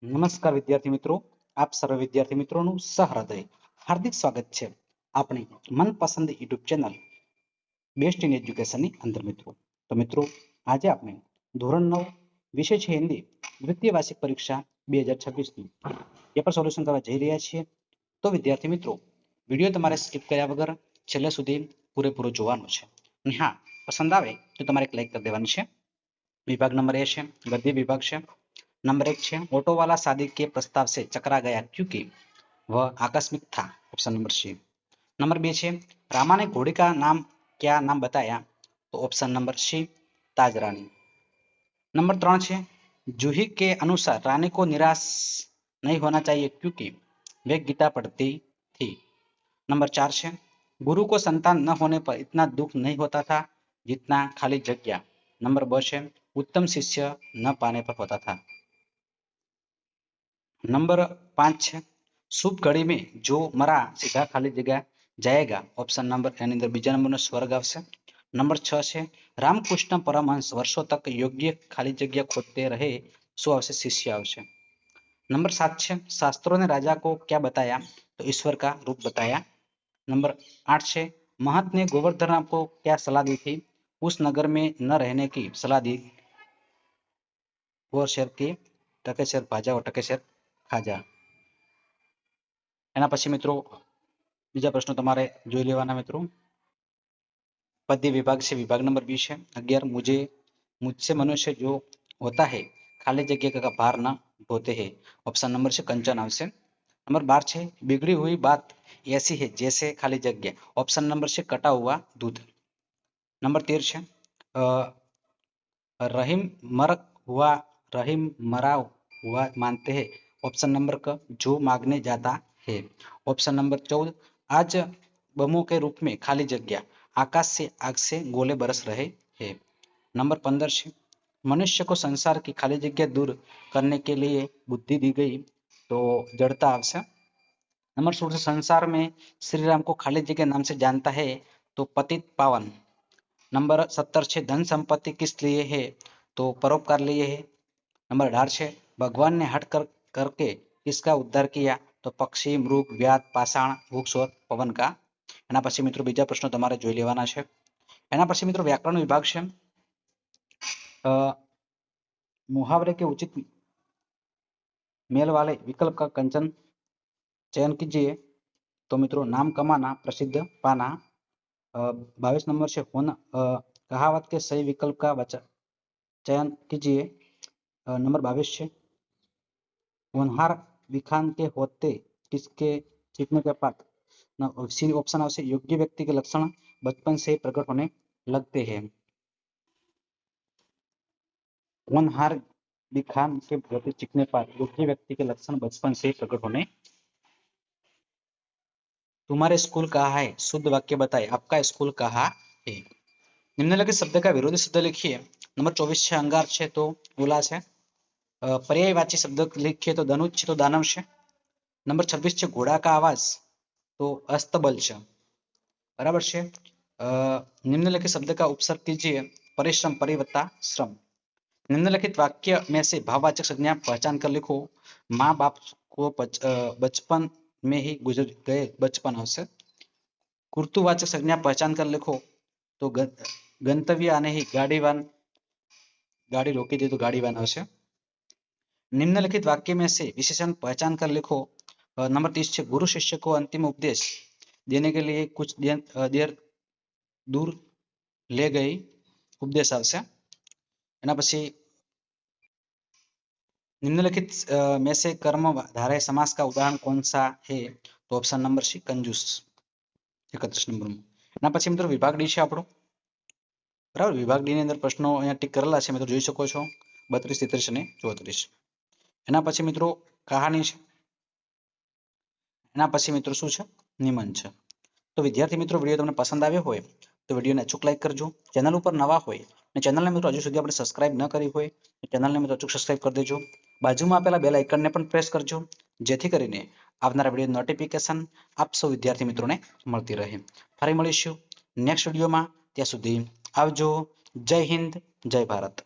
નમસ્કાર વિદ્યાર્થી મિત્રો, આપ સર્વ વિદ્યાર્થી મિત્રોનું સહૃદય હાર્દિક સ્વાગત છે આપણી મનપસંદ યુટ્યુબ ચેનલ બેસ્ટ ઇન એજ્યુકેશનની અંદર મિત્રો. તો મિત્રો આજે આપણે ધોરણ 9 વિષય છે હિન્દી દ્વિતીય વાર્ષિક પરીક્ષા 2026 પેપર સોલ્યુશન કરવા જઈ રહ્યા છીએ. તો વિદ્યાર્થી મિત્રો વિડીયો તમારે સ્કીપ કર્યા વગર છેલ્લે સુધી પૂરેપૂરો જોવાનો છે અને હા પસંદ આવે તો તમારે એક લાઈક કરી દેવાની છે. વિભાગ નંબર એ છે ગદ્ય વિભાગ છે. नंबर 1 છે ऑटो वाला शादी के प्रस्ताव से चकरा गया क्योंकि वह आकस्मिक था. Option number C. नंबर 2 છે रामा ने घोड़ी का नाम क्या नाम बताया. तो ऑप्शन नंबर सी ताज रानी. नंबर 3 છે जूही के अनुसार रानी को निराश नहीं होना चाहिए क्योंकि वे गीता पढ़ती थी. नंबर 4 છે गुरु को संतान न होने पर इतना दुख नहीं होता था जितना खाली जगह. नंबर 2 છે उत्तम शिष्य न पाने पर होता था. नंबर 5 है शुभ घड़ी में जो मरा सीधा खाली जगह जाएगा. ऑप्शन नंबर એની અંદર બીજા નંબરનો સ્વર્ગ આવશે. નંબર 6 છે રામકૃષ્ણ પરમહંસ વર્ષો तक योग्य खाली जगह खोदते रहे. શું આવશે? शिष्य આવશે. नंबर 7 છે शास्त्रों ने राजा को क्या बताया. तो ईश्वर का रूप बताया. नंबर 8 છે महंत ने गोवर्धन को क्या सलाह दी थी. उस नगर में न रहने की सलाह दी. और शेर की टके शेर भाजा और टके शेर ખાજા. એના પછી મિત્રો બીજા પ્રશ્નો તમારે જોઈ લેવાના મિત્રો. पद्य विभाग से विभाग नंबर 20 है 11 मुझसे मनुष्य जो होता है खाली जगह का भार न ढोते हैं. ऑप्शन नंबर से कंचन આવશે. नंबर 12 છે बिगड़ी हुई बात ऐसी है जैसे खाली जगह. ऑप्शन नंबर से कटा हुआ दूध. नंबर 13 છે रहीम मरा हुआ मानते हैं. ऑप्शन नंबर क जो मांगने जाता है. ऑप्शन नंबर 14 आज बमों के रूप में खाली जगह आकाश से आग से गोले बरस रहे हैं. नंबर 15 છે मनुष्य को संसार की खाली जगह दूर करने के लिए बुद्धि दी गई. तो जड़ता आवश्य. नंबर 16 संसार में श्री राम को खाली जगह नाम से जानता है. तो पतित पावन. नंबर 17 છે धन संपत्ति किस लिए है. तो परोपकार लिए है. नंबर 18 છે भगवान ने हट करके किसका उद्धार किया. तो पक्षी मृग व्याध पाषाण वृक्ष और पवन का. એના પછી મિત્રો બીજા પ્રશ્નો તમારે જોઈ લેવાના છે. એના પછી મિત્રો વ્યાકરણ વિભાગ છે मुहावरे के उचित मेल वाले विकल्प का कंचन चयन कीजिए. तो मित्रों नाम कमाना प्रसिद्ध पाना. 22 नंबर से होना कहावत के सही विकल्प का चयन कीजिए. नंबर 22 છે होनहार विखान के होते किसके सीखने के पात. सी ऑप्शन आवश्य योग्य व्यक्ति के लक्षण बचपन से प्रकट होने लगते हैं. होनहार विखान के होते सीखने पात योग्य व्यक्ति के लक्षण बचपन से प्रकट होने. तुम्हारे स्कूल कहाँ है शुद्ध वाक्य बताए. आपका स्कूल कहाँ है. निम्नलिखित शब्द का विरोधी शब्द लिखिए. नंबर 24 છે અંગાર છે તો ઉલા છે. पर्यायवाची शब्द लिखिए तो धनुष છે તો દાનવ છે. नंबर 26 છે ઘોડા का आवाज तो अस्तबल છે. बराबर છે. निम्नलिखित शब्द का उपसर्ग कीजिए. परिश्रम परिवत्ता श्रम. निम्नलिखित वाक्य में से भाववाचक संज्ञा पहचान कर लिखो. माँ बाप को बचपन में ही गुजर गए बचपन आवश्यक. कुर्तुवाचक संज्ञा पहचान कर लिखो. तो गंतव्य आने ही गाड़ी रोकी दी तो गाड़ीवान आवश्यक. निम्नलिखित वाक्य में से विशेषण पहचान कर लिखो. नंबर 30 છે गुरु शिष्य को अंतिम उपदेश देने के लिए कुछ देर दूर ले गई. उपदेश આવશે. એના પછી निम्नलिखित में से कर्मधारय समास का उदाहरण कौन सा है. तो ऑप्शन नंबर सी कंजूस. 31 नंबर में. એના પછી મિત્રો વિભાગ ડી છે આપણો. બરાબર. વિભાગ ડી ની અંદર પ્રશ્નો અહીંયા ટીક કરેલા છે મિત્રો જોઈ શકો છો 32 33 અને 34. એના પછી મિત્રો કહાની છે. એના પછી મિત્રો શું છે નિબંધ છે. તો વિદ્યાર્થી મિત્રો વિડીયો તમને પસંદ આવ્યો હોય તો વિડીયોને અચૂક લાઈક કરજો. ચેનલ ઉપર નવા હોય અને ચેનલને મિત્રો હજુ સુધી આપણે સબસ્ક્રાઇબ ન કરી હોય તો ચેનલને મિત્રો અચૂક સબસ્ક્રાઇબ કરી દેજો. બાજુમાં આપેલા બેલ આઇકનને પણ પ્રેસ કરજો જેથી કરીને આવનારા વિડીયો નોટિફિકેશન આપ સૌ વિદ્યાર્થી મિત્રોને મળતી રહે. ફરી મળીશું નેક્સ્ટ વિડીયોમાં. ત્યાં સુધી આવજો. જય હિન્દ જય ભારત.